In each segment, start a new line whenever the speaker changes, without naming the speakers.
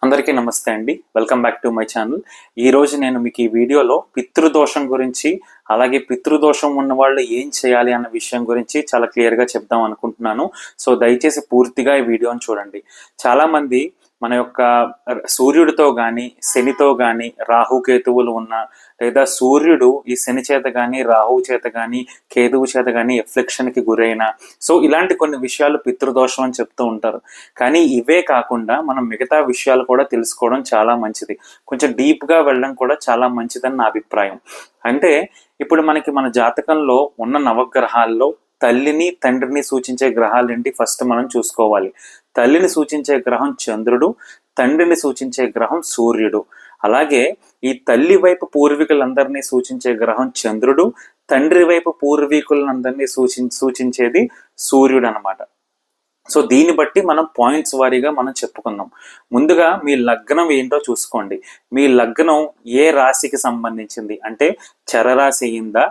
అందరికీ నమస్తే అండి. Welcome back to my channel. ఈరోజు నేను మీకు ఈ వీడియోలో పితృదోషం గురించి, అలాగే పితృదోషం ఉన్న వాళ్ళు ఏం చేయాలి అన్న విషయం గురించి చాలా క్లియర్గా చెప్దాం అనుకుంటున్నాను. సో దయచేసి పూర్తిగా ఈ వీడియోని చూడండి. చాలామంది మన యొక్క సూర్యుడితో కానీ శనితో కానీ రాహుకేతువులు ఉన్న, లేదా సూర్యుడు ఈ శని చేత కానీ రాహువు చేత కానీ కేతువు చేత కానీ ఎఫ్లిక్షన్కి గురైన, సో ఇలాంటి కొన్ని విషయాలు పితృదోషం అని చెప్తూ ఉంటారు. కానీ ఇవే కాకుండా మనం మిగతా విషయాలు కూడా తెలుసుకోవడం చాలా మంచిది. కొంచెం డీప్గా వెళ్ళడం కూడా చాలా మంచిదని నా అభిప్రాయం. అంటే ఇప్పుడు మనకి మన జాతకంలో ఉన్న నవగ్రహాల్లో తల్లిని తండ్రిని సూచించే గ్రహాలు ఏంటి ఫస్ట్ మనం చూసుకోవాలి. తల్లిని సూచించే గ్రహం చంద్రుడు, తండ్రిని సూచించే గ్రహం సూర్యుడు. అలాగే ఈ తల్లి వైపు పూర్వీకులందరినీ సూచించే గ్రహం చంద్రుడు, తండ్రి వైపు పూర్వీకులందరినీ సూచించేది సూర్యుడు అనమాట. సో దీన్ని బట్టి మనం పాయింట్స్ వారీగా మనం చెప్పుకుందాం. ముందుగా మీ లగ్నం ఏంటో చూసుకోండి. మీ లగ్నం ఏ రాశికి సంబంధించింది అంటే చరరాశి అయిందా,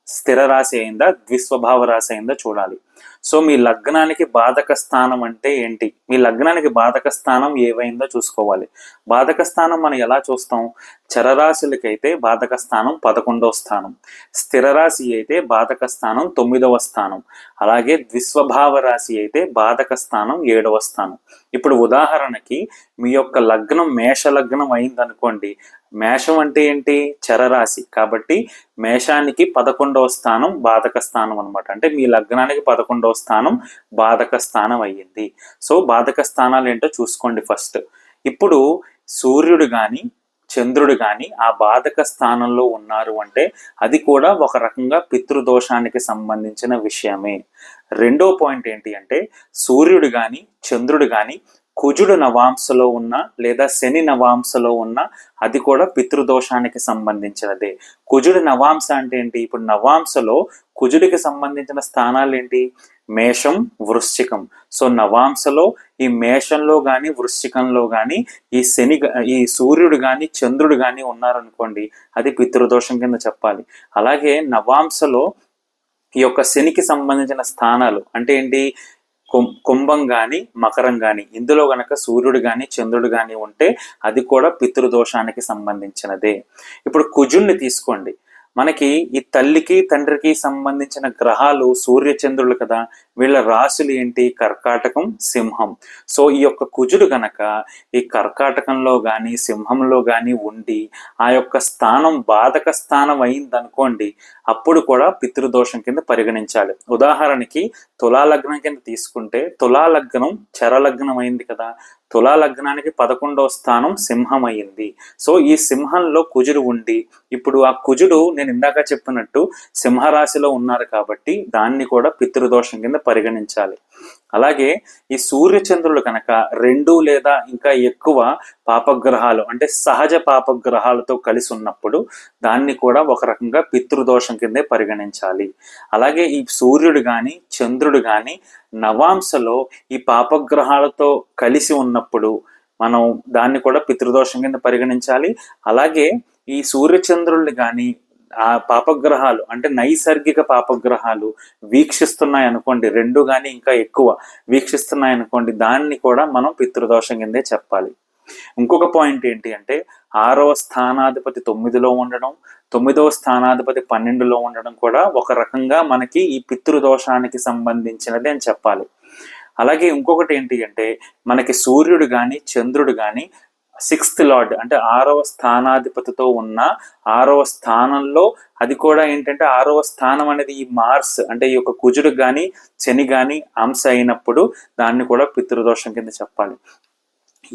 స్థిర రాశి అయిందా, ద్విస్వభావ రాశి అయిందా చూడాలి. సో మీ లగ్నానికి బాధక స్థానం అంటే ఏంటి, మీ లగ్నానికి బాధక స్థానం ఏవైందో చూసుకోవాలి. బాధక స్థానం మనం ఎలా చూస్తాం? చరరాశులకైతే బాధక స్థానం 11వ స్థానం, స్థిర రాశి అయితే బాధక స్థానం 9వ స్థానం, అలాగే ద్విస్వభావ రాశి అయితే బాధక స్థానం 7వ స్థానం. ఇప్పుడు ఉదాహరణకి మీ యొక్క లగ్నం మేష లగ్నం అయిందనుకోండి. మేషం అంటే ఏంటి? చరరాశి. కాబట్టి మేషానికి 11వ స్థానం బాధక స్థానం అనమాట. అంటే మీ లగ్నానికి 11వ స్థానం బాధక స్థానం అయ్యింది. సో బాధక స్థానాలు ఏంటో చూసుకోండి ఫస్ట్. ఇప్పుడు సూర్యుడు కానీ చంద్రుడు కానీ ఆ బాధక స్థానంలో ఉన్నారు అంటే అది కూడా ఒక రకంగా పితృదోషానికి సంబంధించిన విషయమే. రెండో పాయింట్ ఏంటి అంటే సూర్యుడు కానీ చంద్రుడు కానీ కుజుడు నవాంశలో ఉన్న లేదా శని నవాంశలో ఉన్న అది కూడా పితృదోషానికి సంబంధించినదే. కుజుడు నవాంశ అంటే ఏంటి? ఇప్పుడు నవాంశలో కుజుడికి సంబంధించిన స్థానాలు ఏంటి? మేషం, వృశ్చికం. సో నవాంశలో ఈ మేషంలో కానీ వృశ్చికంలో కానీ ఈ సూర్యుడు కానీ చంద్రుడు కానీ ఉన్నారనుకోండి, అది పితృదోషం కింద చెప్పాలి. అలాగే నవాంశలో ఈ యొక్క శనికి సంబంధించిన స్థానాలు అంటే ఏంటి? కుంభం కానీ మకరం కానీ, ఇందులో గనక సూర్యుడు కానీ చంద్రుడు కానీ ఉంటే అది కూడా పితృదోషానికి సంబంధించినదే. ఇప్పుడు కుజుడిని తీసుకోండి. మనకి ఈ తల్లికి తండ్రికి సంబంధించిన గ్రహాలు సూర్యచంద్రులు కదా. వీళ్ళ రాశులు ఏంటి? కర్కాటకం, సింహం. సో ఈ యొక్క కుజుడు గనక ఈ కర్కాటకంలో కానీ సింహంలో కానీ ఉండి ఆ యొక్క స్థానం బాధక స్థానం అయిందనుకోండి, అప్పుడు కూడా పితృదోషం కింద పరిగణించాలి. ఉదాహరణకి తులాలగ్నం కింద తీసుకుంటే తులాలగ్నం చరలగ్నం అయింది కదా. తులాలగ్నానికి 11వ స్థానం సింహం అయింది. సో ఈ సింహంలో కుజుడు ఉండి ఇప్పుడు ఆ కుజుడు నేను ఇందాక చెప్పినట్టు సింహరాశిలో ఉన్నారు కాబట్టి దాన్ని కూడా పితృదోషం కింద పరిగణించాలి. అలాగే ఈ సూర్యచంద్రులు కనుక 2 లేదా ఇంకా ఎక్కువ పాపగ్రహాలు అంటే సహజ పాపగ్రహాలతో కలిసి ఉన్నప్పుడు దాన్ని కూడా ఒక రకంగా పితృదోషం కిందే పరిగణించాలి. అలాగే ఈ సూర్యుడు కానీ చంద్రుడు కానీ నవాంశలో ఈ పాపగ్రహాలతో కలిసి ఉన్నప్పుడు మనం దాన్ని కూడా పితృదోషం కింద పరిగణించాలి. అలాగే ఈ సూర్యచంద్రుల్ని కానీ ఆ పాపగ్రహాలు అంటే నైసర్గిక పాపగ్రహాలు వీక్షిస్తున్నాయి అనుకోండి, 2 కానీ ఇంకా ఎక్కువ వీక్షిస్తున్నాయి అనుకోండి, దాన్ని కూడా మనం పితృదోషం కిందే చెప్పాలి. ఇంకొక పాయింట్ ఏంటి అంటే 6వ స్థానాధిపతి 9లో ఉండడం, 9వ స్థానాధిపతి 12లో ఉండడం కూడా ఒక రకంగా మనకి ఈ పితృదోషానికి సంబంధించినది అని చెప్పాలి. అలాగే ఇంకొకటి ఏంటి అంటే మనకి సూర్యుడు కానీ చంద్రుడు కానీ 6th లార్డ్ అంటే 6వ స్థానాధిపతితో ఉన్న 6వ స్థానంలో అది కూడా ఏంటంటే 6వ స్థానం అనేది ఈ మార్స్ అంటే ఈ యొక్క కుజుడు కానీ శని కానీ అంశ అయినప్పుడు దాన్ని కూడా పితృదోషం కింద చెప్పాలి.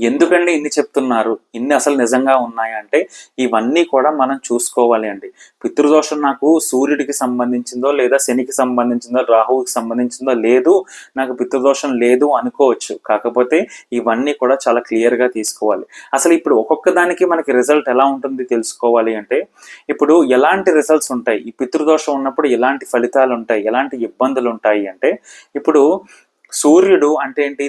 ఎందుకండి ఇన్ని చెప్తున్నారు? ఇన్ని అసలు నిజంగా ఉన్నాయంటే ఇవన్నీ కూడా మనం చూసుకోవాలి అండి. పితృదోషం నాకు సూర్యుడికి సంబంధించిందో లేదా శనికి సంబంధించిందో రాహువుకి సంబంధించిందో లేదు, నాకు పితృదోషం లేదు అనుకోవచ్చు. కాకపోతే ఇవన్నీ కూడా చాలా క్లియర్గా తీసుకోవాలి. అసలు ఇప్పుడు ఒక్కొక్క దానికి మనకి రిజల్ట్ ఎలా ఉంటుంది తెలుసుకోవాలి అంటే ఇప్పుడు ఎలాంటి రిజల్ట్స్ ఉంటాయి, ఈ పితృదోషం ఉన్నప్పుడు ఎలాంటి ఫలితాలు ఉంటాయి, ఎలాంటి ఇబ్బందులు ఉంటాయి అంటే ఇప్పుడు సూర్యుడు అంటే ఏంటి?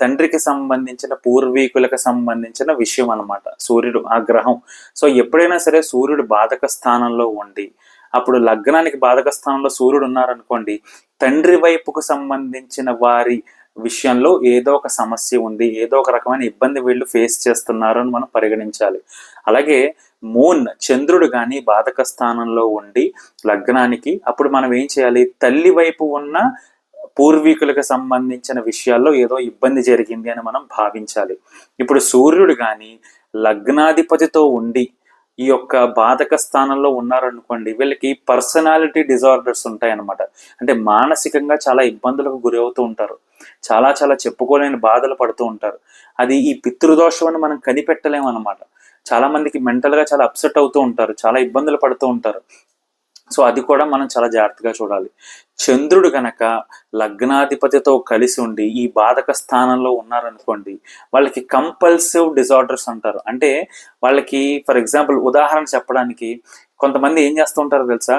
తండ్రికి సంబంధించిన పూర్వీకులకు సంబంధించిన విషయం అనమాట సూర్యుడు, ఆ గ్రహం. సో ఎప్పుడైనా సరే సూర్యుడు బాధక స్థానంలో ఉండి అప్పుడు లగ్నానికి బాధక స్థానంలో సూర్యుడు ఉన్నారనుకోండి, తండ్రి వైపుకు సంబంధించిన వారి విషయంలో ఏదో ఒక సమస్య ఉంది, ఏదో ఒక రకమైన ఇబ్బంది వీళ్ళు ఫేస్ చేస్తున్నారు అని మనం పరిగణించాలి. అలాగే మూన్ చంద్రుడు కానీ బాధక స్థానంలో ఉండి లగ్నానికి, అప్పుడు మనం ఏం చేయాలి, తల్లి వైపు ఉన్న పూర్వీకులకు సంబంధించిన విషయాల్లో ఏదో ఇబ్బంది జరిగింది అని మనం భావించాలి. ఇప్పుడు సూర్యుడు కానీ లగ్నాధిపతితో ఉండి ఈ యొక్క బాధక స్థానంలో ఉన్నారనుకోండి, వీళ్ళకి పర్సనాలిటీ డిజార్డర్స్ ఉంటాయన్నమాట. అంటే మానసికంగా చాలా ఇబ్బందులకు గురి అవుతూ ఉంటారు, చాలా చాలా చెప్పుకోలేని బాధలు పడుతూ ఉంటారు. అది ఈ పితృదోషం అని మనం కనిపెట్టలేము అనమాట. చాలా మందికి మెంటల్గా చాలా అప్సెట్ అవుతూ ఉంటారు, చాలా ఇబ్బందులు పడుతూ ఉంటారు. సో అది కూడా మనం చాలా జాగ్రత్తగా చూడాలి. చంద్రుడు గనక లగ్నాధిపతితో కలిసి ఉండి ఈ బాధక స్థానంలో ఉన్నారనుకోండి, వాళ్ళకి కంపల్సివ్ డిజార్డర్స్ అంటారు. అంటే వాళ్ళకి ఫర్ ఎగ్జాంపుల్ ఉదాహరణ చెప్పడానికి, కొంతమంది ఏం చేస్తూ ఉంటారో తెలుసా,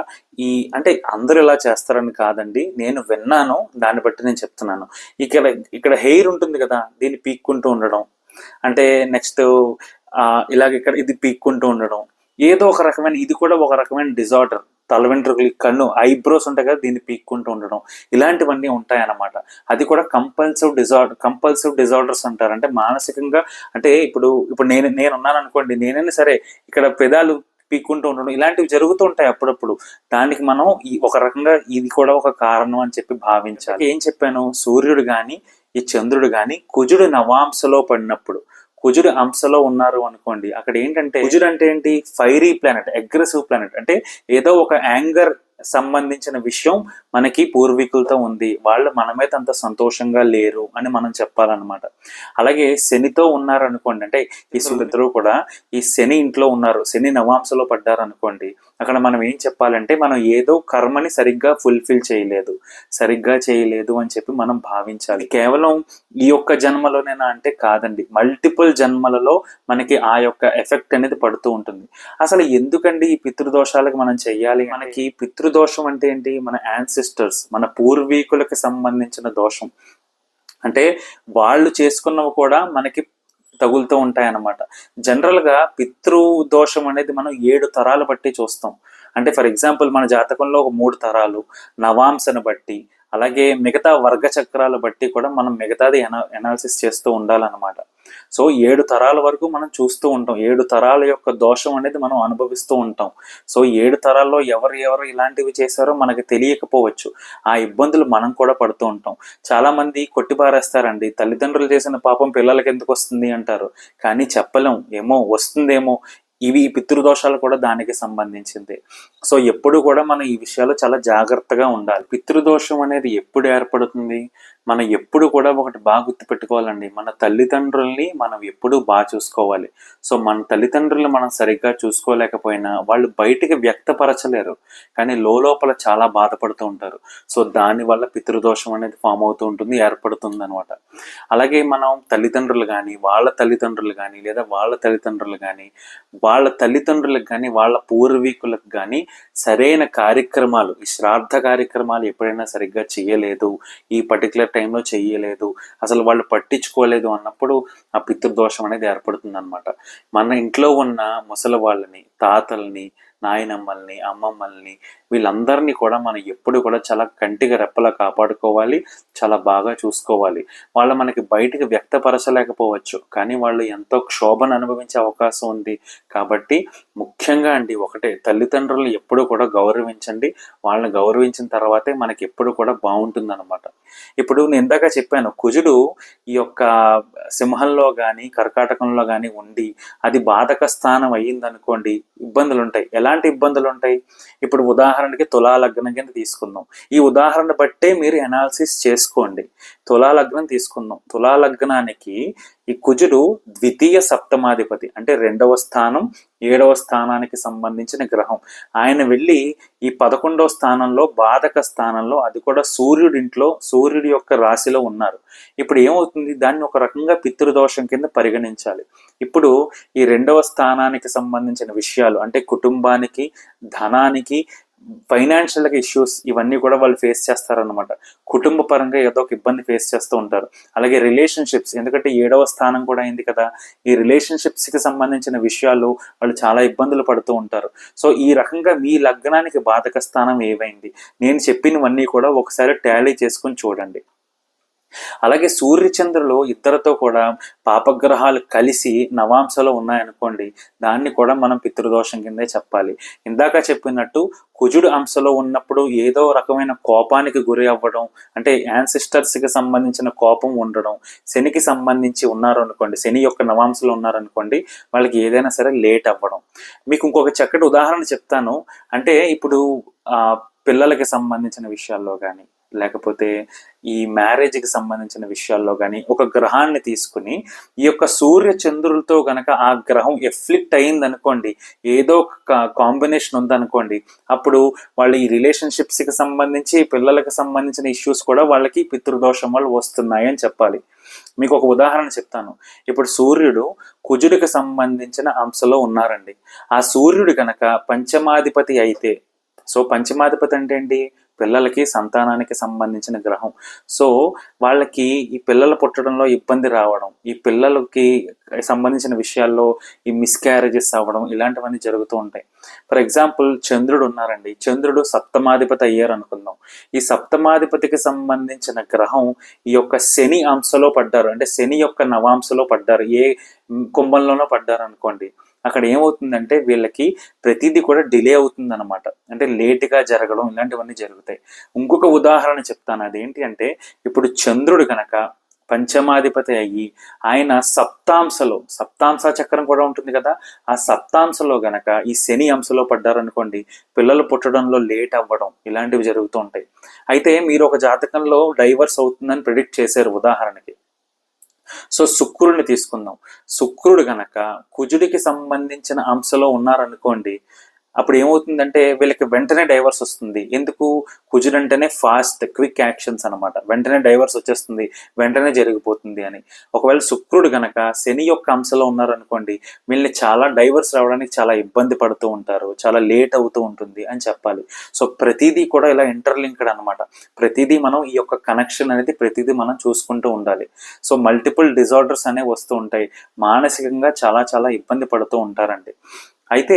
అంటే అందరూ ఇలా చేస్తారని కాదండి, నేను విన్నాను, దాన్ని బట్టి నేను చెప్తున్నాను. ఇక్కడ హెయిర్ ఉంటుంది కదా, దీన్ని పీక్కుంటూ ఉండడం, అంటే నెక్స్ట్ ఇలాగ ఇక్కడ ఇది పీక్కుంటూ ఉండడం, ఏదో ఒక రకమైన, ఇది కూడా ఒక రకమైన డిజార్డర్. తల వెంట్రుకలు, కన్ను, ఐబ్రోస్ ఉంటాయి కదా, దీన్ని పీక్కుంటూ ఉండడం, ఇలాంటివన్నీ ఉంటాయన్నమాట. అది కూడా కంపల్సివ్ డిజార్డర్స్ అంటారు. అంటే మానసికంగా, అంటే ఇప్పుడు నేనున్నాను అనుకోండి, నేనైనా సరే ఇక్కడ పెదాలు పీక్కుంటూ ఉండడం, ఇలాంటివి జరుగుతూ ఉంటాయి అప్పుడప్పుడు. దానికి మనం ఒక రకంగా ఇది కూడా ఒక కారణం అని చెప్పి భావించాలి. ఏం చెప్పాను, సూర్యుడు కానీ ఈ చంద్రుడు కానీ కుజుడు నవాంశలో పడినప్పుడు, కుజుడు అంశలో ఉన్నారు అనుకోండి, అక్కడ ఏంటంటే, కుజుడు అంటే ఏంటి, ఫైరీ ప్లానెట్, అగ్రెసివ్ ప్లానెట్. అంటే ఏదో ఒక యాంగర్ సంబంధించిన విషయం మనకి పూర్వీకులతో ఉంది, వాళ్ళు మన మీద అంత సంతోషంగా లేరు అని మనం చెప్పాలన్నమాట. అలాగే శనితో ఉన్నారనుకోండి, అంటే ఈ ఇద్దరు కూడా ఈ శని ఇంట్లో ఉన్నారు, శని నవాంశలో పడ్డారు అనుకోండి, అక్కడ మనం ఏం చెప్పాలంటే, మనం ఏదో కర్మని సరిగ్గా ఫుల్ఫిల్ చేయలేదు అని చెప్పి మనం భావించాలి. కేవలం ఈ యొక్క జన్మలోనేనా అంటే కాదండి, మల్టిపుల్ జన్మలలో మనకి ఆ యొక్క ఎఫెక్ట్ అనేది పడుతూ ఉంటుంది. అసలు ఎందుకండి ఈ పితృదోషాలకు మనం చెయ్యాలి? మనకి పితృదోషం అంటే ఏంటి, మన యాన్సిస్టర్స్, మన పూర్వీకులకు సంబంధించిన దోషం. అంటే వాళ్ళు చేసుకున్నవి కూడా మనకి తగులుతూ ఉంటాయన్నమాట. జనరల్గా పితృదోషం అనేది మనం 7 తరాలు బట్టి చూస్తాం. అంటే ఫర్ ఎగ్జాంపుల్ మన జాతకంలో ఒక 3 తరాలు, నవాంశను బట్టి, అలాగే మిగతా వర్గ చక్రాలు బట్టి కూడా మనం మిగతాది ఎనాలిసిస్ చేస్తూ ఉండాలన్నమాట. సో 7 తరాల వరకు మనం చూస్తూ ఉంటాం, 7 తరాల యొక్క దోషం అనేది మనం అనుభవిస్తూ ఉంటాం. సో 7 తరాల్లో ఎవరు ఇలాంటివి చేశారో మనకి తెలియకపోవచ్చు, ఆ ఇబ్బందులు మనం కూడా పడుతూ ఉంటాం. చాలా మంది కొట్టిపారేస్తారండి, తల్లిదండ్రులు చేసిన పాపం పిల్లలకి ఎందుకు వస్తుంది అంటారు, కానీ చెప్పలేం, ఏమో వస్తుందేమో. ఈ పితృదోషాలు కూడా దానికి సంబంధించింది. సో ఎప్పుడు కూడా మనం ఈ విషయాలు చాలా జాగ్రత్తగా ఉండాలి. పితృదోషం అనేది ఎప్పుడు ఏర్పడుతుంది, మనం ఎప్పుడు కూడా ఒకటి బాగా గుర్తుపెట్టుకోవాలండి, మన తల్లిదండ్రుల్ని మనం ఎప్పుడు బాగా చూసుకోవాలి. సో మన తల్లిదండ్రులను మనం సరిగ్గా చూసుకోలేకపోయినా వాళ్ళు బయటికి వ్యక్తపరచలేరు, కానీ లోపల చాలా బాధపడుతూ ఉంటారు. సో దానివల్ల పితృదోషం అనేది ఫామ్ అవుతూ ఉంటుంది, ఏర్పడుతుంది అనమాట. అలాగే మనం తల్లిదండ్రులు కానీ, వాళ్ళ తల్లిదండ్రులు కానీ, లేదా వాళ్ళ తల్లిదండ్రులు కానీ, వాళ్ళ తల్లిదండ్రులకు కానీ, వాళ్ళ పూర్వీకులకు కానీ సరైన కార్యక్రమాలు, ఈ శ్రాద్ధ కార్యక్రమాలు ఎప్పుడైనా సరిగ్గా చేయలేదు, ఈ పర్టికులర్ టైంలో చెయ్యలేదు, అసలు వాళ్ళు పట్టించుకోలేదు అన్నప్పుడు ఆ పితృదోషం అనేది ఏర్పడుతుంది అనమాట. మన ఇంట్లో ఉన్న ముసలి వాళ్ళని, తాతల్ని, నాయనమ్మల్ని, అమ్మమ్మల్ని, వీళ్ళందరినీ కూడా మనం ఎప్పుడు కూడా చాలా కంటిగా రెప్పలా కాపాడుకోవాలి, చాలా బాగా చూసుకోవాలి. వాళ్ళు మనకి బయటికి వ్యక్తపరచలేకపోవచ్చు, కానీ వాళ్ళు ఎంతో క్షోభను అనుభవించే అవకాశం ఉంది. కాబట్టి ముఖ్యంగా అండి ఒకటే, తల్లిదండ్రులను ఎప్పుడు కూడా గౌరవించండి. వాళ్ళని గౌరవించిన తర్వాతే మనకి ఎప్పుడు కూడా బాగుంటుంది అనమాట. ఇప్పుడు నేను ఇందాక చెప్పాను, కుజుడు ఈ యొక్క సింహంలో కానీ కర్కాటకంలో కానీ ఉండి అది బాధక స్థానం అయ్యిందనుకోండి, ఇబ్బందులు ఉంటాయి. ఎలాంటి ఇబ్బందులు ఉంటాయి, ఇప్పుడు ఉదాహరణకి తులా లగ్నం కింద తీసుకుందాం. ఈ ఉదాహరణ బట్టే మీరు ఎనాలిసిస్ చేసుకోండి. తులా లగ్నం తీసుకుందాం, తులా లగ్నానికి ఈ కుజుడు ద్వితీయ సప్తమాధిపతి, అంటే 2వ స్థానం 7వ స్థానానికి సంబంధించిన గ్రహం. ఆయన వెళ్ళి ఈ 11వ స్థానంలో బాధక స్థానంలో, అది కూడా సూర్యుడి యొక్క రాశిలో ఉన్నారు. ఇప్పుడు ఏమవుతుంది, దాన్ని ఒక రకంగా పితృదోషం కింద పరిగణించాలి. ఇప్పుడు ఈ 2వ స్థానానికి సంబంధించిన విషయాలు, అంటే కుటుంబానికి, ధనానికి, ఫైనాన్షియల్గా ఇష్యూస్, ఇవన్నీ కూడా వాళ్ళు ఫేస్ చేస్తారనమాట. కుటుంబ పరంగా ఏదో ఒక ఇబ్బంది ఫేస్ చేస్తూ ఉంటారు. అలాగే రిలేషన్షిప్స్, ఎందుకంటే 7వ స్థానం కూడా అయింది కదా, ఈ రిలేషన్షిప్స్కి సంబంధించిన విషయాలు వాళ్ళు చాలా ఇబ్బందులు పడుతూ ఉంటారు. సో ఈ రకంగా మీ లగ్నానికి బాధక స్థానం ఏవైంది, నేను చెప్పినవన్నీ కూడా ఒకసారి టాలీ చేసుకొని చూడండి. అలాగే సూర్యచంద్రులు ఇద్దరితో కూడా పాపగ్రహాలు కలిసి నవాంశలో ఉన్నాయనుకోండి, దాన్ని కూడా మనం పితృదోషం కిందే చెప్పాలి. ఇందాక చెప్పినట్టు కుజుడు అంశలో ఉన్నప్పుడు ఏదో రకమైన కోపానికి గురి అవ్వడం, అంటే యాన్సిస్టర్స్కి సంబంధించిన కోపం ఉండడం, శనికి సంబంధించి ఉన్నారు అనుకోండి, శని యొక్క నవాంశలో ఉన్నారనుకోండి, వాళ్ళకి ఏదైనా సరే లేట్ అవ్వడం. మీకు ఇంకొక చక్కటి ఉదాహరణ చెప్తాను. అంటే ఇప్పుడు పిల్లలకి సంబంధించిన విషయాల్లో కానీ, లేకపోతే ఈ మ్యారేజ్కి సంబంధించిన విషయాల్లో కానీ ఒక గ్రహాన్ని తీసుకుని ఈ యొక్క సూర్య చంద్రులతో గనక ఆ గ్రహం ఎఫ్లిక్ట్ అయింది అనుకోండి, ఏదో ఒక కాంబినేషన్ ఉందనుకోండి, అప్పుడు వాళ్ళు ఈ రిలేషన్షిప్స్కి సంబంధించి పిల్లలకు సంబంధించిన ఇష్యూస్ కూడా వాళ్ళకి పితృదోషం వల్ల వస్తున్నాయి అని చెప్పాలి. మీకు ఒక ఉదాహరణ చెప్తాను. ఇప్పుడు సూర్యుడు కుజుడికి సంబంధించిన అంశలో ఉన్నారండి. ఆ సూర్యుడు కనుక పంచమాధిపతి అయితే, సో పంచమాధిపతి అంటే ఏంటి? పిల్లలకి సంతానానికి సంబంధించిన గ్రహం. సో వాళ్ళకి ఈ పిల్లలు పుట్టడంలో ఇబ్బంది రావడం, ఈ పిల్లలకి సంబంధించిన విషయాల్లో ఈ మిస్క్యారేజెస్ అవ్వడం, ఇలాంటివన్నీ జరుగుతూ ఉంటాయి. ఫర్ ఎగ్జాంపుల్ చంద్రుడు ఉన్నారండి, చంద్రుడు సప్తమాధిపతి అయ్యారు అనుకుందాం. ఈ సప్తమాధిపతికి సంబంధించిన గ్రహం ఈ యొక్క శని అంశలో పడ్డారు, అంటే శని యొక్క నవాంశలో పడ్డారు, ఏ కుంభంలోనో పడ్డారు అనుకోండి, అక్కడ ఏమవుతుందంటే వీళ్ళకి ప్రతిదీ కూడా డిలే అవుతుంది అనమాట. అంటే లేట్గా జరగడం, ఇలాంటివన్నీ జరుగుతాయి. ఇంకొక ఉదాహరణ చెప్తాను. అదేంటి అంటే, ఇప్పుడు చంద్రుడు కనుక పంచమాధిపతి అయ్యి ఆయన సప్తాంశ చక్రం కూడా ఉంటుంది కదా, ఆ సప్తాంశలో గనక ఈ శని అంశలో పడ్డారనుకోండి, పిల్లలు పుట్టడంలో లేట్ అవ్వడం, ఇలాంటివి జరుగుతూ ఉంటాయి. అయితే మీరు ఒక జాతకంలో డైవర్స్ అవుతుందని ప్రిడిక్ట్ చేశారు ఉదాహరణకి. సో శుక్రుడిని తీసుకుందాం. శుక్రుడు గనక కుజుడికి సంబంధించిన అంశలో ఉన్నారనుకోండి, అప్పుడు ఏమవుతుందంటే వీళ్ళకి వెంటనే డైవర్స్ వస్తుంది. ఎందుకు? కుజుడు అంటేనే ఫాస్ట్, క్విక్ యాక్షన్స్ అనమాట. వెంటనే డైవర్స్ వచ్చేస్తుంది, వెంటనే జరిగిపోతుంది అని. ఒకవేళ శుక్రుడు గనక శని యొక్క అంశలో ఉన్నారనుకోండి, వీళ్ళని చాలా డైవర్స్ రావడానికి చాలా ఇబ్బంది పడుతూ ఉంటారు, చాలా లేట్ అవుతూ ఉంటుంది అని చెప్పాలి. సో ప్రతిదీ కూడా ఇలా ఇంటర్లింక్డ్ అనమాట. ప్రతిదీ మనం ఈ యొక్క కనెక్షన్ అనేది ప్రతిదీ మనం చూసుకుంటూ ఉండాలి. సో మల్టిపుల్ డిజార్డర్స్ అనేవి వస్తూ ఉంటాయి, మానసికంగా చాలా చాలా ఇబ్బంది పడుతూ ఉంటారండి. అయితే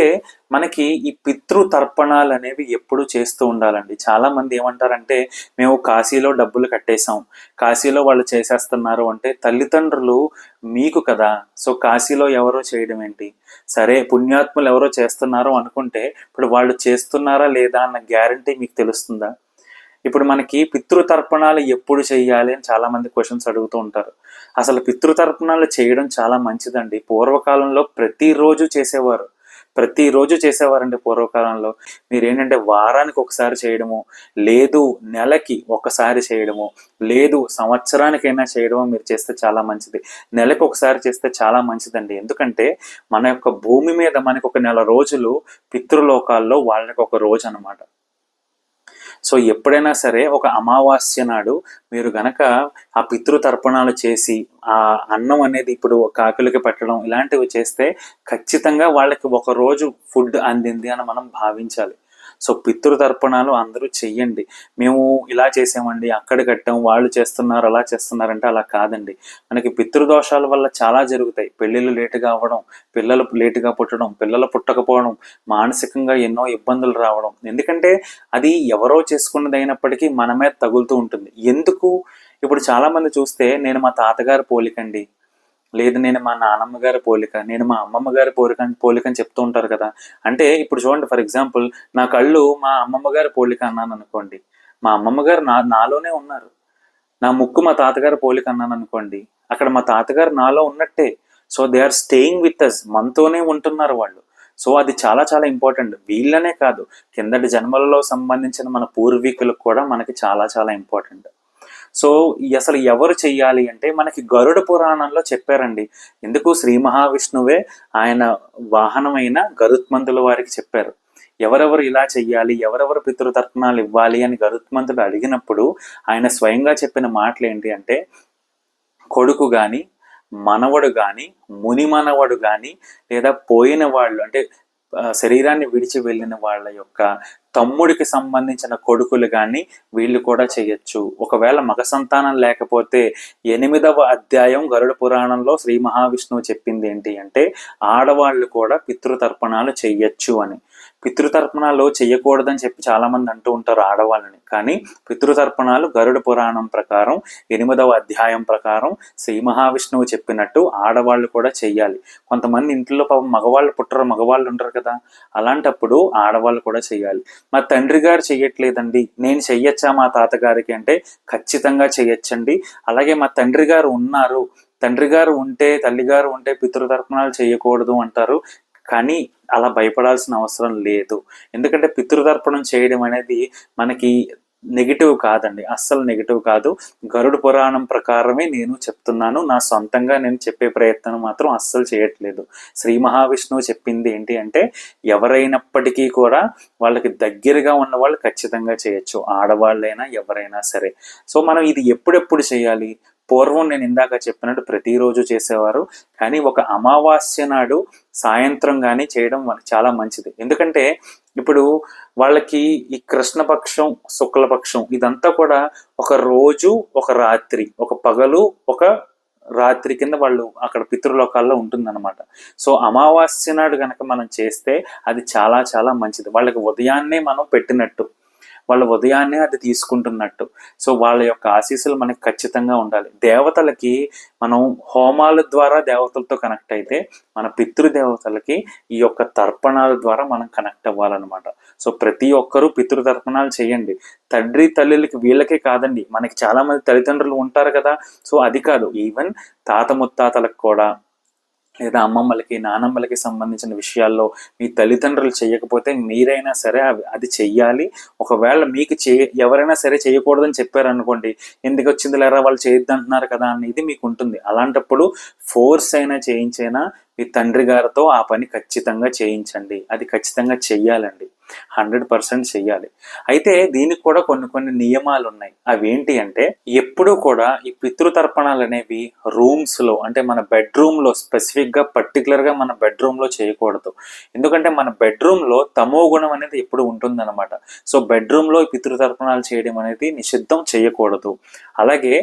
మనకి ఈ పితృ తర్పణాలు అనేవి ఎప్పుడు చేస్తూ ఉండాలండి. చాలా మంది ఏమంటారంటే, మేము కాశీలో డబ్బులు కట్టేశాం, కాశీలో వాళ్ళు చేసేస్తున్నారు అంటే, తల్లిదండ్రులు మీకు కదా, సో కాశీలో ఎవరో చేయడం ఏంటి? సరే పుణ్యాత్ములు ఎవరో చేస్తున్నారో అనుకుంటే, ఇప్పుడు వాళ్ళు చేస్తున్నారా లేదా అన్న గ్యారంటీ మీకు తెలుస్తుందా? ఇప్పుడు మనకి పితృతర్పణాలు ఎప్పుడు చేయాలి అని చాలా మంది క్వశ్చన్స్ అడుగుతూ ఉంటారు. అసలు పితృతర్పణాలు చేయడం చాలా మంచిదండి. పూర్వకాలంలో ప్రతిరోజు చేసేవారండి పూర్వకాలంలో. మీరేంటంటే వారానికి ఒకసారి చేయడము, లేదు నెలకి ఒకసారి చేయడము, లేదు సంవత్సరానికైనా చేయడము మీరు చేస్తే చాలా మంచిది. నెలకు ఒకసారి చేస్తే చాలా మంచిదండి. ఎందుకంటే మన యొక్క భూమి మీద మనకు ఒక నెల రోజులు, పితృలోకాల్లో వాళ్ళకి ఒక రోజు అనమాట. సో ఎప్పుడైనా సరే ఒక అమావాస్య నాడు మీరు గనక ఆ పితృతర్పణాలు చేసి ఆ అన్నం అనేది ఇప్పుడు కాకులకి పెట్టడం, ఇలాంటివి చేస్తే ఖచ్చితంగా వాళ్ళకి ఒక రోజు ఫుడ్ అందింది అని మనం భావించాలి. సో పితృతర్పణాలు అందరూ చెయ్యండి. మేము ఇలా చేసామండి, అక్కడ కట్టాం, వాళ్ళు చేస్తున్నారు, అలా చేస్తున్నారంటే అలా కాదండి. మనకి పితృదోషాల వల్ల చాలా జరుగుతాయి. పెళ్ళిళ్ళు లేటుగా అవ్వడం, పిల్లలు లేటుగా పుట్టడం, పిల్లలు పుట్టకపోవడం, మానసికంగా ఎన్నో ఇబ్బందులు రావడం. ఎందుకంటే అది ఎవరో చేసుకున్నది అయినప్పటికీ మన మీద తగులుతూ ఉంటుంది. ఎందుకు? ఇప్పుడు చాలా మంది చూస్తే, నేను మా తాతగారి పోలికండి, లేదు నేను మా నానమ్మ గారి పోలిక, నేను మా అమ్మమ్మ గారి పోలికని చెప్తూ ఉంటారు కదా. అంటే ఇప్పుడు చూడండి, ఫర్ ఎగ్జాంపుల్ నా కళ్ళు మా అమ్మమ్మ గారి పోలిక అన్నాను అనుకోండి, మా అమ్మమ్మ గారు నాలోనే ఉన్నారు. నా ముక్కు మా తాతగారి పోలిక అన్నాను అనుకోండి, అక్కడ మా తాతగారు నాలో ఉన్నట్టే. So they are staying with us, మనతోనే ఉంటున్నారు వాళ్ళు. సో అది చాలా చాలా ఇంపార్టెంట్. వీళ్ళనే కాదు, కిందటి జన్మలలో సంబంధించిన మన పూర్వీకులకు కూడా మనకి చాలా చాలా ఇంపార్టెంట్. సో అసలు ఎవరు చెయ్యాలి అంటే, మనకి గరుడ పురాణంలో చెప్పారండి. ఎందుకు? శ్రీ మహావిష్ణువే ఆయన వాహనమైన గరుత్మంతుల వారికి చెప్పారు ఎవరెవరు ఇలా చెయ్యాలి, ఎవరెవరు పితృతర్పణాలు ఇవ్వాలి అని గరుత్మంతుడు అడిగినప్పుడు ఆయన స్వయంగా చెప్పిన మాటలు ఏంటి అంటే, కొడుకు కానీ, మనవడు కానీ, ముని మనవడు కానీ, లేదా పోయిన వాళ్ళు అంటే శరీరాన్ని విడిచి వెళ్ళిన వాళ్ళ యొక్క తమ్ముడికి సంబంధించిన కొడుకులు కానీ వీళ్ళు కూడా చేయొచ్చు. ఒకవేళ మగ సంతానం లేకపోతే 8వ అధ్యాయం గరుడ పురాణంలో శ్రీ మహావిష్ణువు చెప్పింది ఏంటి అంటే ఆడవాళ్ళు కూడా పితృతర్పణాలు చెయ్యొచ్చు అని. పితృతర్పణాలు చెయ్యకూడదని చెప్పి చాలా మంది అంటూ ఉంటారు ఆడవాళ్ళని. కానీ పితృతర్పణాలు గరుడ పురాణం ప్రకారం 8వ అధ్యాయం ప్రకారం శ్రీ మహావిష్ణువు చెప్పినట్టు ఆడవాళ్ళు కూడా చెయ్యాలి. కొంతమంది ఇంట్లో పాపం మగవాళ్ళు పుట్టరు, మగవాళ్ళు ఉంటారు కదా, అలాంటప్పుడు ఆడవాళ్ళు కూడా చెయ్యాలి. మా తండ్రి గారు చెయ్యట్లేదండి, నేను చెయ్యొచ్చా మా తాతగారికి అంటే ఖచ్చితంగా చెయ్యొచ్చండి. అలాగే మా తండ్రి గారు ఉన్నారు, తండ్రి గారు ఉంటే తల్లిగారు ఉంటే పితృతర్పణాలు చేయకూడదు అంటారు. కానీ అలా భయపడాల్సిన అవసరం లేదు. ఎందుకంటే పితృతర్పణం చేయడం అనేది మనకి నెగిటివ్ కాదండి, అస్సలు నెగిటివ్ కాదు. గరుడ పురాణం ప్రకారమే నేను చెప్తున్నాను, నా సొంతంగా నేను చెప్పే ప్రయత్నం మాత్రం అస్సలు చేయట్లేదు. శ్రీ మహావిష్ణువు చెప్పింది ఏంటి అంటే ఎవరైనప్పటికీ కూడా వాళ్ళకి దగ్గరగా ఉన్న వాళ్ళు ఖచ్చితంగా చేయొచ్చు, ఆడవాళ్ళైనా ఎవరైనా సరే. సో మనం ఇది ఎప్పుడెప్పుడు చేయాలి? పూర్వం నేను ఇందాక చెప్పినట్టు ప్రతిరోజు చేసేవారు, కానీ ఒక అమావాస్య నాడు సాయంత్రం కానీ చేయడం చాలా మంచిది. ఎందుకంటే ఇప్పుడు వాళ్ళకి ఈ కృష్ణపక్షం శుక్లపక్షం ఇదంతా కూడా ఒక రోజు ఒక రాత్రి, ఒక పగలు ఒక రాత్రి కింద వాళ్ళు అక్కడ పితృలోకాల్లో ఉంటుందన్నమాట. సో అమావాస్య నాడు కనుక మనం చేస్తే అది చాలా చాలా మంచిది. వాళ్ళకి ఉదయాన్నే మనం పెట్టినట్టు, వాళ్ళ ఉదయాన్నే అది తీసుకుంటున్నట్టు. సో వాళ్ళ యొక్క ఆశీస్సులు మనకి ఖచ్చితంగా ఉండాలి. దేవతలకి మనం హోమాల ద్వారా దేవతలతో కనెక్ట్ అయితే మన పితృదేవతలకి ఈ యొక్క తర్పణాల ద్వారా మనం కనెక్ట్ అవ్వాలన్నమాట. సో ప్రతి ఒక్కరూ పితృతర్పణాలు చేయండి. తండ్రి తల్లులకి వీళ్ళకే కాదండి, మనకి చాలా మంది తల్లిదండ్రులు ఉంటారు కదా, సో అది కాదు, ఈవెన్ తాత ముత్తాతలకు కూడా లేదా అమ్మమ్మలకి నానమ్మలకి సంబంధించిన విషయాల్లో మీ తల్లిదండ్రులు చేయకపోతే మీరైనా సరే అది చెయ్యాలి. ఒకవేళ మీకు ఎవరైనా సరే చేయకూడదని చెప్పారనుకోండి, ఎందుకు వచ్చింది లేరా వాళ్ళు చేయొద్దంటున్నారు కదా అనేది మీకు ఉంటుంది. అలాంటప్పుడు ఫోర్స్ అయినా చేయించైనా మీ తండ్రి గారితో ఆ పని ఖచ్చితంగా చేయించండి. అది ఖచ్చితంగా చెయ్యాలండి, 100% చెయ్యాలి. అయితే దీనికి కూడా కొన్ని కొన్ని నియమాలు ఉన్నాయి. అవేంటి అంటే ఎప్పుడూ కూడా ఈ పితృతర్పణాలు అనేవి రూమ్స్ లో, అంటే మన బెడ్రూమ్ లో, స్పెసిఫిక్ గా పర్టికులర్ గా మన బెడ్రూమ్ లో చేయకూడదు. ఎందుకంటే మన బెడ్రూమ్ లో తమో గుణం అనేది ఎప్పుడు ఉంటుందన్నమాట. సో బెడ్రూమ్ లో పితృతర్పణాలు చేయడం అనేది నిషిద్ధం, చేయకూడదు. అలాగే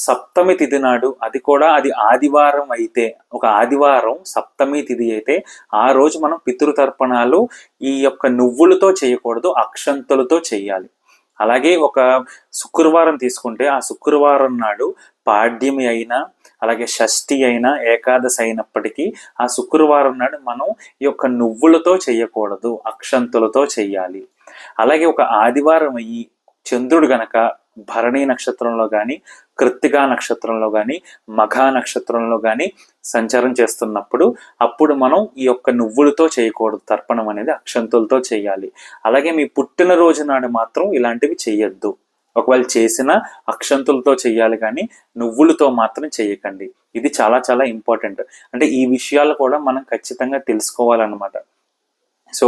సప్తమి తిథి నాడు, అది కూడా అది ఆదివారం అయితే, ఒక ఆదివారం సప్తమి తిథి అయితే ఆ రోజు మనం పితృతర్పణాలు ఈ యొక్క నువ్వులతో చేయకూడదు, అక్షంతలతో చేయాలి. అలాగే ఒక శుక్రవారం తీసుకుంటే ఆ శుక్రవారం నాడు పాడ్యమి అయినా అలాగే షష్ఠి అయినా ఏకాదశి అయినప్పటికీ ఆ శుక్రవారం నాడు మనం ఈ యొక్క నువ్వులతో చేయకూడదు, అక్షంతులతో చెయ్యాలి. అలాగే ఒక ఆదివారం అయ్యి చంద్రుడు గనక భరణి నక్షత్రంలో కానీ కృత్తికా నక్షత్రంలో కానీ మఘా నక్షత్రంలో కానీ సంచారం చేస్తున్నప్పుడు అప్పుడు మనం ఈ యొక్క నువ్వులతో చేయకూడదు తర్పణం అనేది, అక్షంతులతో చేయాలి. అలాగే మీ పుట్టినరోజు నాడు మాత్రం ఇలాంటివి చేయొద్దు. ఒకవేళ చేసిన అక్షంతులతో చేయాలి కానీ నువ్వులతో మాత్రం చేయకండి. ఇది చాలా చాలా ఇంపార్టెంట్. అంటే ఈ విషయాలు కూడా మనం ఖచ్చితంగా తెలుసుకోవాలన్నమాట. సో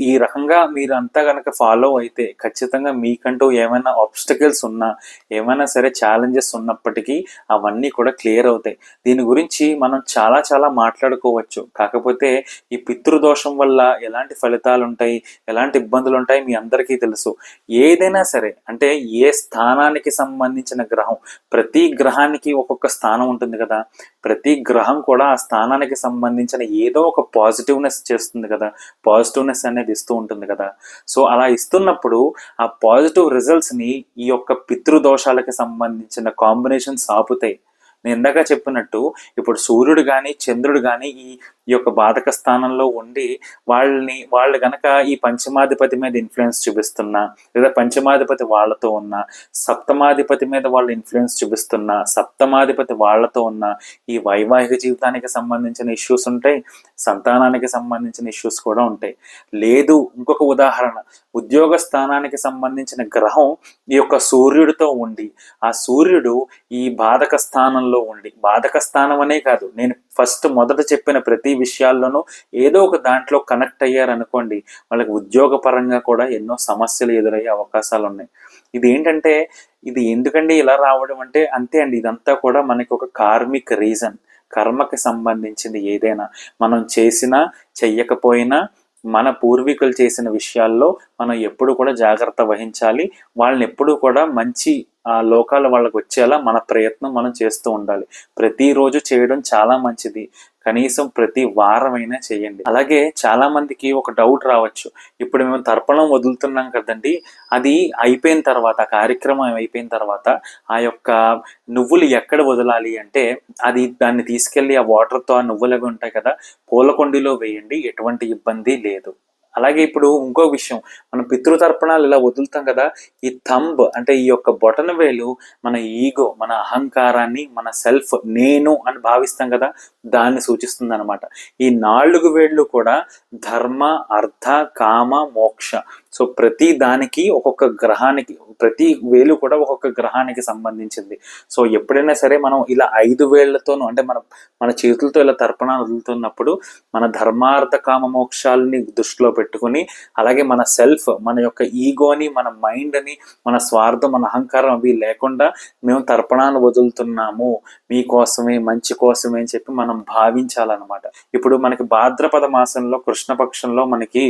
ఈ రకంగా మీరు అంతా కనుక ఫాలో అయితే ఖచ్చితంగా మీకంటూ ఏమైనా ఆబ్స్టకల్స్ ఉన్నా, ఏమైనా సరే ఛాలెంజెస్ ఉన్నప్పటికీ అవన్నీ కూడా క్లియర్ అవుతాయి. దీని గురించి మనం చాలా చాలా మాట్లాడుకోవచ్చు. కాకపోతే ఈ పితృదోషం వల్ల ఎలాంటి ఫలితాలు ఉంటాయి, ఎలాంటి ఇబ్బందులు ఉంటాయి మీ అందరికీ తెలుసు. ఏదైనా సరే, అంటే ఏ స్థానానికి సంబంధించిన గ్రహం, ప్రతి గ్రహానికి ఒక్కొక్క స్థానం ఉంటుంది కదా, ప్రతి గ్రహం కూడా ఆ స్థానానికి సంబంధించిన ఏదో ఒక పాజిటివ్నెస్ చేస్తుంది కదా, పాజిటివ్నెస్ అనేది ఇస్తూ ఉంటుంది కదా. సో అలా ఇస్తున్నప్పుడు ఆ పాజిటివ్ రిజల్ట్స్ ని ఈ యొక్క పితృదోషాలకి సంబంధించిన కాంబినేషన్స్ ఆపుతాయి. నేను ఇందాక చెప్పినట్టు ఇప్పుడు సూర్యుడు కానీ చంద్రుడు కానీ ఈ యొక్క బాధక స్థానంలో ఉండి వాళ్ళు గనక ఈ పంచమాధిపతి మీద ఇన్ఫ్లుయెన్స్ చూపిస్తున్నా, లేదా పంచమాధిపతి వాళ్ళతో ఉన్నా, సప్తమాధిపతి మీద వాళ్ళు ఇన్ఫ్లుయెన్స్ చూపిస్తున్నా, సప్తమాధిపతి వాళ్ళతో ఉన్న ఈ వైవాహిక జీవితానికి సంబంధించిన ఇష్యూస్ ఉంటాయి, సంతానానికి సంబంధించిన ఇష్యూస్ కూడా ఉంటాయి. లేదు, ఇంకొక ఉదాహరణ, ఉద్యోగ స్థానానికి సంబంధించిన గ్రహం ఈ యొక్క సూర్యుడితో ఉండి ఆ సూర్యుడు ఈ బాధక స్థానంలో ఉండి, బాధక స్థానం అనే కాదు, నేను మొదట చెప్పిన ప్రతి విషయాల్లోనూ ఏదో ఒక దాంట్లో కనెక్ట్ అయ్యారనుకోండి, వాళ్ళకి ఉద్యోగ పరంగా కూడా ఎన్నో సమస్యలు ఎదురయ్యే అవకాశాలు ఉన్నాయి. ఇది ఏంటంటే, ఇది ఎందుకండి ఇలా రావడం అంటే అంతే అండి, ఇదంతా కూడా మనకి ఒక కార్మిక్ రీజన్, కర్మకి సంబంధించింది. ఏదైనా మనం చేసినా చెయ్యకపోయినా మన పూర్వీకులు చేసిన విషయాల్లో మనం ఎప్పుడు కూడా జాగ్రత్త వహించాలి. వాళ్ళని ఎప్పుడు కూడా మంచి లోకాలు వాళ్ళకి వచ్చేలా మన ప్రయత్నం మనం చేస్తూ ఉండాలి. ప్రతిరోజు చేయడం చాలా మంచిది. కనీసం ప్రతి వారమైనా చేయండి. అలాగే చాలా మందికి ఒక డౌట్ రావచ్చు, ఇప్పుడు మేము తర్పణం వదులుతున్నాం కదండి, అది అయిపోయిన తర్వాత, కార్యక్రమం అయిపోయిన తర్వాత ఆ యొక్క నువ్వులు ఎక్కడ వదలాలి అంటే, అది దాన్ని తీసుకెళ్లి ఆ వాటర్తో ఆ నువ్వులు అవి ఉంటాయి కదా, పూలకొండిలో వేయండి, ఎటువంటి ఇబ్బంది లేదు. అలాగే ఇప్పుడు ఇంకో విషయం, మనం పితృతర్పణాలు ఇలా వదులుతాం కదా, ఈ థంబ్ అంటే ఈ యొక్క బొటన వేలు మన ఈగో, మన అహంకారాన్ని, మన సెల్ఫ్ నేను అని భావిస్తాం కదా, దాన్ని సూచిస్తుంది అనమాట. ఈ 4 వేళ్ళు కూడా ధర్మ, అర్థ, కామ, మోక్ష. సో ప్రతి దానికి ఒక్కొక్క గ్రహానికి, ప్రతి వేలు కూడా ఒక్కొక్క గ్రహానికి సంబంధించింది. సో ఎప్పుడైనా సరే మనం ఇలా 5 వేళ్లతోనూ అంటే మన చేతులతో ఇలా తర్పణాలు వదులుతున్నప్పుడు మన ధర్మార్థ కామ మోక్షాలని దృష్టిలో పెట్టుకుని, అలాగే మన సెల్ఫ్, మన యొక్క ఈగోని, మన మైండ్ని, మన స్వార్థం, మన అహంకారం అవి లేకుండా మేము తర్పణాలు వదులుతున్నాము మీకోసమే, మంచి కోసమే అని చెప్పి మనం భావించాలన్నమాట. ఇప్పుడు మనకి భాద్రపద మాసంలో కృష్ణపక్షంలో మనకి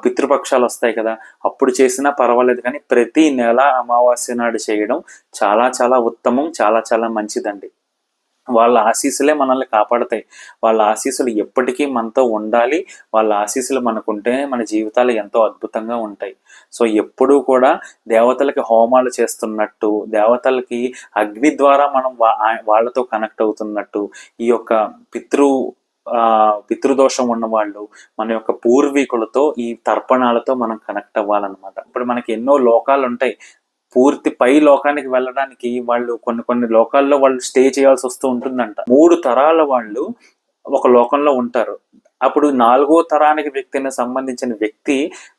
పితృపక్షాలు వస్తాయి కదా, అప్పుడు చేసినా పర్వాలేదు, కానీ ప్రతి నెల అమావాస్య నాడు చేయడం చాలా చాలా ఉత్తమం, చాలా చాలా మంచిదండి. వాళ్ళ ఆశీస్సులే మనల్ని కాపాడతాయి. వాళ్ళ ఆశీస్సులు ఎప్పటికీ మనతో ఉండాలి. వాళ్ళ ఆశీస్సులు మనకుంటేనే మన జీవితాలు ఎంతో అద్భుతంగా ఉంటాయి. సో ఎప్పుడూ కూడా దేవతలకి హోమాలు చేస్తున్నట్టు, దేవతలకి అగ్ని ద్వారా మనం వాళ్ళతో కనెక్ట్ అవుతున్నట్టు, ఈ యొక్క పితృదోషం ఉన్నవాళ్ళు, మన యొక్క పూర్వీకులతో ఈ తర్పణాలతో మనం కనెక్ట్ అవ్వాలన్నమాట. ఇప్పుడు మనకి ఎన్నో లోకాలు ఉంటాయి. పూర్తి పై లోకానికి వెళ్ళడానికి వాళ్ళు కొన్ని లోకాల్లో వాళ్ళు స్టే చేయాల్సి వస్తూ ఉంటుందంట. 3 తరాల వాళ్ళు ఒక లోకంలో ఉంటారు. అప్పుడు 4వ తరానికి వ్యక్తిని సంబంధించిన వ్యక్తి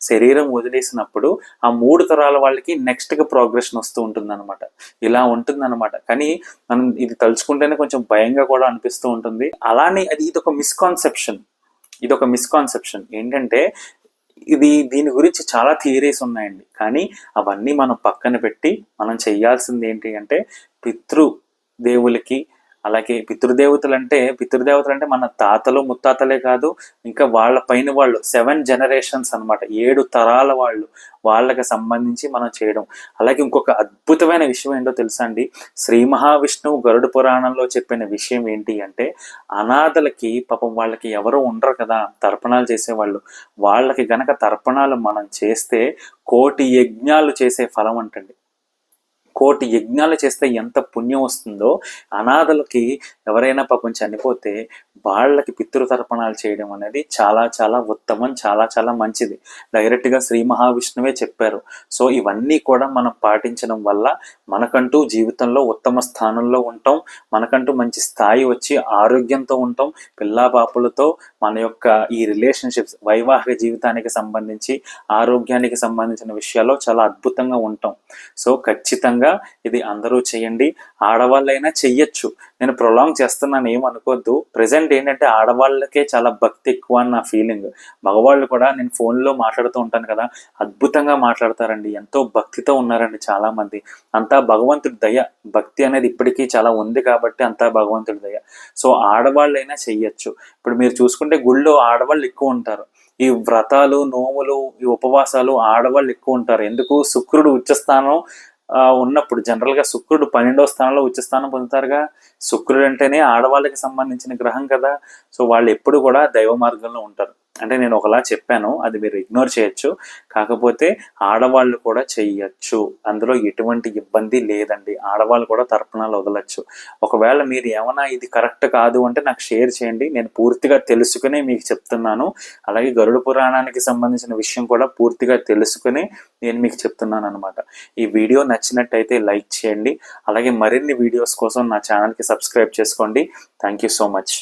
శరీరం వదిలేసినప్పుడు ఆ 3 తరాల వాళ్ళకి నెక్స్ట్ గా ప్రోగ్రెషన్ వస్తూ ఉంటుందన్నమాట. ఇలా ఉంటుందన్నమాట. కానీ మనం ఇది తలుచుకుంటేనే కొంచెం భయంగా కూడా అనిపిస్తూ ఉంటుంది. అలానే ఇదొక మిస్కాన్సెప్షన్ ఏంటంటే, దీని గురించి చాలా థియరీస్ ఉన్నాయండి. కానీ అవన్నీ మనం పక్కన పెట్టి మనం చేయాల్సింది ఏంటి అంటే, పితృదేవులకి, అలాగే పితృదేవతలు అంటే మన తాతలు ముత్తాతలే కాదు, ఇంకా వాళ్ళ పైన వాళ్ళు 7 generations అనమాట, 7 తరాల వాళ్ళకి సంబంధించి మనం చేయడం. అలాగే ఇంకొక అద్భుతమైన విషయం ఏంటో తెలుసా అండి, శ్రీ మహావిష్ణువు గరుడ పురాణంలో చెప్పిన విషయం ఏంటి అంటే, అనాథలకి పాపం వాళ్ళకి ఎవరు ఉండరు కదా తర్పణాలు చేసేవాళ్ళు, వాళ్ళకి గనక తర్పణాలు మనం చేస్తే 1,000,000 యజ్ఞాలు చేసే ఫలం అంటండి. 1,000,000 యజ్ఞాలు చేస్తే ఎంత పుణ్యం వస్తుందో, అనాథలకి ఎవరైనా పాపం చనిపోతే వాళ్ళకి పితృతర్పణాలు చేయడం అనేది చాలా చాలా ఉత్తమం, చాలా చాలా మంచిది. డైరెక్ట్గా శ్రీ మహావిష్ణువే చెప్పారు. సో ఇవన్నీ కూడా మనం పాటించడం వల్ల మనకంటూ జీవితంలో ఉత్తమ స్థానంలో ఉంటాం, మనకంటూ మంచి స్థాయి వచ్చి ఆరోగ్యంతో ఉంటాం, పిల్లాపాపులతో మన యొక్క ఈ రిలేషన్షిప్స్, వైవాహిక జీవితానికి సంబంధించి, ఆరోగ్యానికి సంబంధించిన విషయాల్లో చాలా అద్భుతంగా ఉంటాం. సో ఖచ్చితంగా ఇది అందరూ చేయండి. ఆడవాళ్ళైనా చెయ్యొచ్చు, నేను ప్రొలాంగ్ చేస్తున్నాను ఏమనుకోవద్దు. ప్రెసెంట్ ఏంటంటే ఆడవాళ్ళకే చాలా భక్తి ఎక్కువ అని నా ఫీలింగ్. మగవాళ్ళు కూడా, నేను ఫోన్లో మాట్లాడుతూ ఉంటాను కదా, అద్భుతంగా మాట్లాడతారండి, ఎంతో భక్తితో ఉన్నారండి చాలా మంది. అంతా భగవంతుడి దయ. భక్తి అనేది ఇప్పటికీ చాలా ఉంది కాబట్టి అంతా భగవంతుడి దయ. సో ఆడవాళ్ళైనా చెయ్యొచ్చు. ఇప్పుడు మీరు చూసుకుంటే గుళ్ళో ఆడవాళ్ళు ఎక్కువ ఉంటారు. ఈ వ్రతాలు, నోములు, ఈ ఉపవాసాలు ఆడవాళ్ళు ఎక్కువ ఉంటారు. ఎందుకు? శుక్రుడు ఉచ్చస్థానం ఉన్నప్పుడు, జనరల్గా శుక్రుడు 12వ స్థానంలో ఉచ్చస్థానం పొందుతారుగా. శుక్రుడు అంటేనే ఆడవాళ్ళకి సంబంధించిన గ్రహం కదా. సో వాళ్ళు ఎప్పుడు కూడా దైవ మార్గంలో ఉంటారు. అంటే నేను ఒకలా చెప్పాను, అది మీరు ఇగ్నోర్ చేయొచ్చు. కాకపోతే ఆడవాళ్ళు కూడా చెయ్యొచ్చు, అందులో ఎటువంటి ఇబ్బంది లేదండి. ఆడవాళ్ళు కూడా తర్పణాలు వదలచ్చు. ఒకవేళ మీరు ఏమైనా ఇది కరెక్ట్ కాదు అంటే నాకు షేర్ చేయండి, నేను పూర్తిగా తెలుసుకుని మీకు చెప్తున్నాను. అలాగే గరుడ పురాణానికి సంబంధించిన విషయం కూడా పూర్తిగా తెలుసుకుని నేను మీకు చెప్తున్నాను అనమాట. ఈ వీడియో నచ్చినట్టయితే లైక్ చేయండి. అలాగే మరిన్ని వీడియోస్ కోసం నా ఛానల్కి సబ్స్క్రైబ్ చేసుకోండి. Thank you so much.